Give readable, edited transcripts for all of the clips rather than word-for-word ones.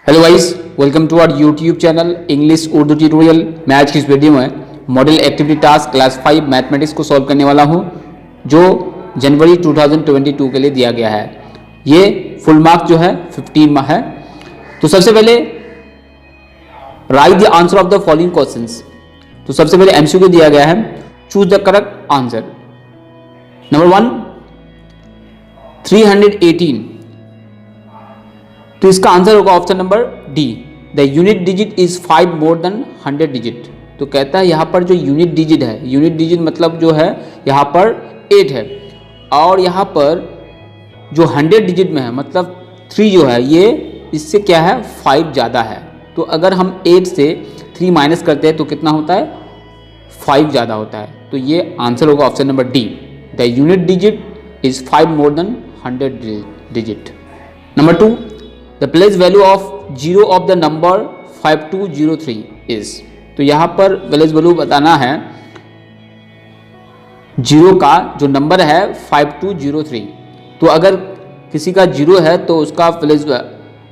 Hello guys, welcome to our YouTube channel English Urdu tutorial. मैं आज की इस वीडियो में model activity task class 5 mathematics को सॉल्व करने वाला हूं, जो जनवरी 2022 के लिए दिया गया है। ये फुल मार्क जो है 15 है। तो सबसे पहले right the answer of the following questions. तो सबसे पहले एमसीक्यू दिया गया है, choose the correct answer. Number 1 318, तो इसका आंसर होगा option number D, the unit digit is 5 more than 100 digit. तो कहता है यहाँ पर जो यूनिट डिजिट है, यूनिट डिजिट मतलब जो है यहाँ पर 8 है, और यहाँ पर जो 100 डिजिट में है मतलब 3 जो है ये इससे क्या है 5 ज़्यादा है। तो अगर हम 8 से 3 माइनस करते हैं तो कितना होता है 5 ज़्यादा होता है। तो ये आंसर होगा option number D, the unit digit is 5 more than 100 digit. Number 2, the place value of zero of the number 5203 is. तो यहाँ पर प्लेस वैल्यू बताना है जीरो का जो नंबर है 5203। तो अगर किसी का जीरो है तो उसका प्लेस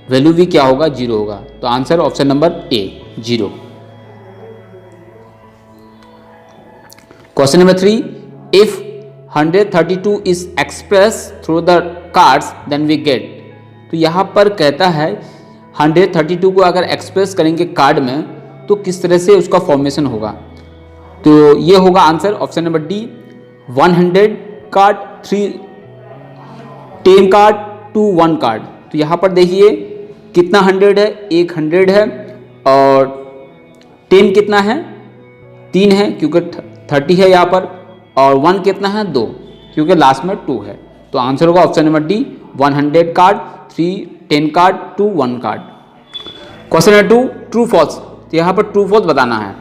वैल्यू भी क्या होगा, जीरो होगा। तो answer option number A, zero. Question number 3, if 132 is express through the cards then we get. तो यहाँ पर कहता है 132 को अगर एक्सप्रेस करेंगे कार्ड में तो किस तरह से उसका फॉर्मेशन होगा। तो ये होगा answer option number D, 100 card, 10 card, 2 1 card. तो यहाँ पर देखिए कितना 100 है, एक 100 है, और 10 कितना है 3 है क्योंकि 30 है यहाँ पर, और 1 कितना है 2 क्योंकि लास्ट में 2 है। तो आंसर होगा option number D, 100 card, 3 10 card, 2 1 card. Question number 2, true false. तो यहाँ पर ट्रू फॉल्स बताना है।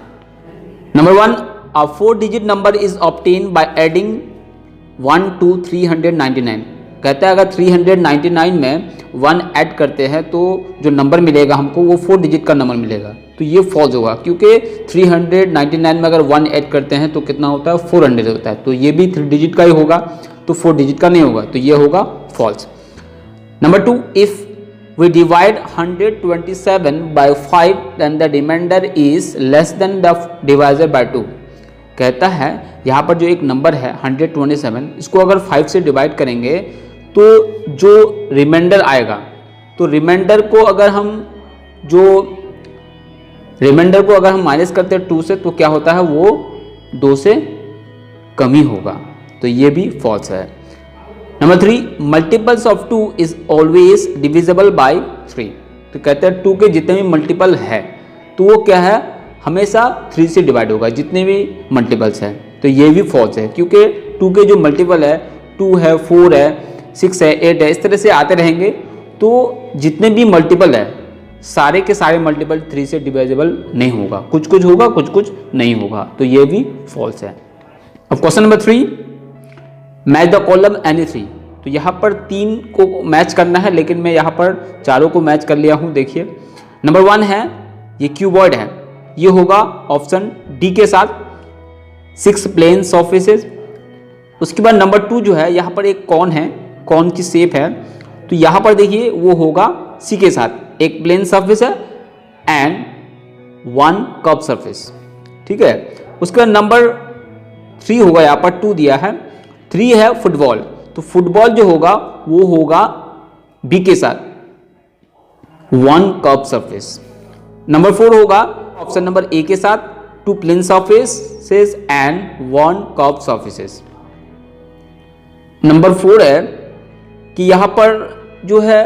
Number 1, a 4 digit number is obtain by adding 1 to 399। कहता है अगर 399 में 1 ऐड करते हैं तो जो नंबर मिलेगा हमको वो 4 डिजिट का नंबर मिलेगा। तो ये फॉल्स होगा क्योंकि 399 में अगर 1 ऐड करते हैं तो कितना होता है 400 होता है। तो ये भी 3 डिजिट का ही होगा, तो 4 डिजिट का नहीं होगा। तो ये होगा false. Number 2, if we divide 127 by 5 then the remainder is less than the divisor by 2। कहता है यहाँ पर जो एक नंबर है 127, इसको अगर 5 से डिवाइड करेंगे तो जो रिमाइंडर आएगा, तो रिमाइंडर को अगर हम माइनस करते हैं 2 से तो क्या होता है वो 2 से कम ही होगा। तो ये भी फॉल्स है। Number 3, multiples of 2 is always divisible by 3। तो कहते हैं 2 के जितने भी मल्टीपल है तो वो क्या है हमेशा 3 से डिवाइड होगा, जितने भी मल्टीपल्स हैं। तो ये भी फॉल्स है क्योंकि 2 के जो मल्टीपल है 2 है, 4 है, 6 है, 8 है, इस तरह से आते रहेंगे। तो जितने भी मल्टीपल है सारे के सारे मल्टीपल 3 से डिविजिबल नहीं होगा, कुछ कुछ होगा, कुछ कुछ नहीं होगा। तो ये भी फॉल्स है। अब question number 3, match the column any 3। तो यहाँ पर 3 को मैच करना है, लेकिन मैं यहाँ पर चारों को मैच कर लिया हूँ। देखिए नंबर 1 है ये क्यूबॉइड है, ये होगा ऑप्शन डी के साथ 6 प्लेन सरफेसेस। उसके बाद नंबर 2 जो है यहाँ पर एक कॉन है, कॉन की शेप है, तो यहाँ पर देखिए वो होगा सी के साथ, एक प्लेन सरफेस है एंड 1 कर्व सरफेस। ठीक है। उसके बाद नंबर 3 होगा, यहाँ पर 2 दिया है, 3 है फुटबॉल। तो फुटबॉल जो होगा वो होगा बी के साथ 1 कर्व सरफेस। नंबर 4 होगा ऑप्शन नंबर ए के साथ 2 plane surfaces and 1 curve surfaces. Number 4 है कि यहां पर जो है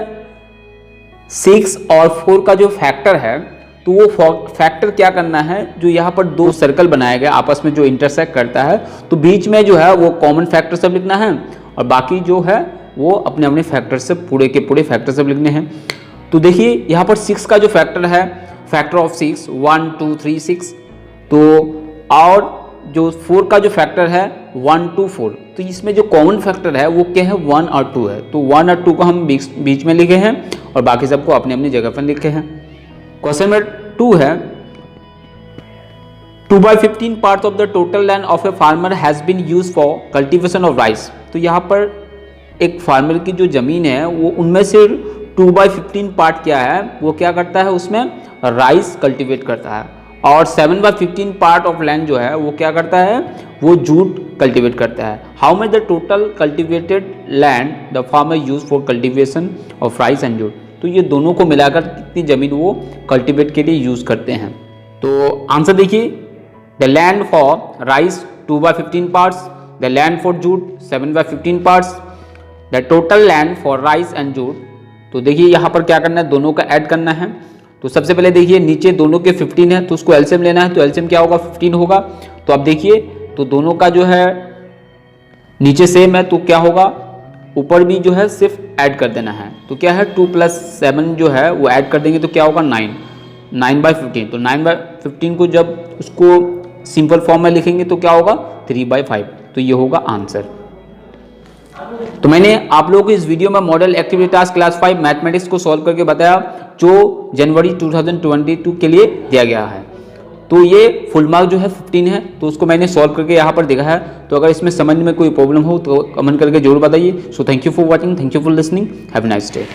6 और 4 का जो फैक्टर है तो वो फैक्टर क्या करना है, जो यहाँ पर 2 सर्कल बनाया गया आपस में जो इंटरसेक्ट करता है, तो बीच में जो है वो कॉमन फैक्टर सब लिखना है और बाकी जो है वो अपने अपने फैक्टर से पूरे के पूरे फैक्टर सब लिखने हैं। तो देखिए यहाँ पर 6 का जो फैक्टर है, फैक्टर ऑफ 6 1 2 3 6। तो और जो 4 का जो फैक्टर है 1 2 4। तो इसमें जो कॉमन फैक्टर है वो क्या है 1 और 2 है। तो 1 और 2 को हम बीच में लिखे हैं और बाकी सबको अपनी अपनी जगह पर लिखे हैं। क्वेश्चन नंबर 2 है 2/15 part of the total land of a farmer has been used for cultivation of rice. तो यहाँ पर एक फार्मर की जो जमीन है वो उनमें से 2/15 पार्ट क्या है, वो क्या करता है, उसमें राइस कल्टीवेट करता है, और 7/15 पार्ट ऑफ लैंड जो है वो क्या करता है, वो जूट कल्टीवेट करता है। How much the total cultivated land the farmer use for cultivation of rice and jute. तो ये दोनों को मिलाकर कितनी ज़मीन वो कल्टीवेट के लिए यूज़ करते हैं। तो आंसर देखिए, the land for rice 2/15 parts, the land for jute 7/15 parts, the total land for rice and jute. तो देखिए यहाँ पर क्या करना है, दोनों का ऐड करना है। तो सबसे पहले देखिए नीचे दोनों के 15 है, तो उसको एलसीएम लेना है, तो एलसीएम क्या होगा, 15 होगा। तो अब देखिए, तो दोनों का जो है नीचे सेम है, तो क्या होगा, ऊपर भी जो है सिर्फ ऐड कर देना है। तो क्या है, 2 + 7 जो है वो ऐड कर देंगे, तो क्या होगा 9, 9/15। तो 9/15 को जब उसको सिंपल फॉर्म में लिखेंगे तो क्या होगा 3/5। तो ये होगा आंसर। तो मैंने आप लोगों को इस वीडियो में model activity task class 5 mathematics को सॉल्व करके बताया, जो जनवरी 2022 के लिए दिया गया है। तो ये फुल मार्क जो है 15 है, तो उसको मैंने सॉल्व करके यहाँ पर देखा है। तो अगर इसमें समझ में कोई प्रॉब्लम हो तो कमेंट करके जरूर बताइए। So thank you for watching, thank you for listening, have a nice day.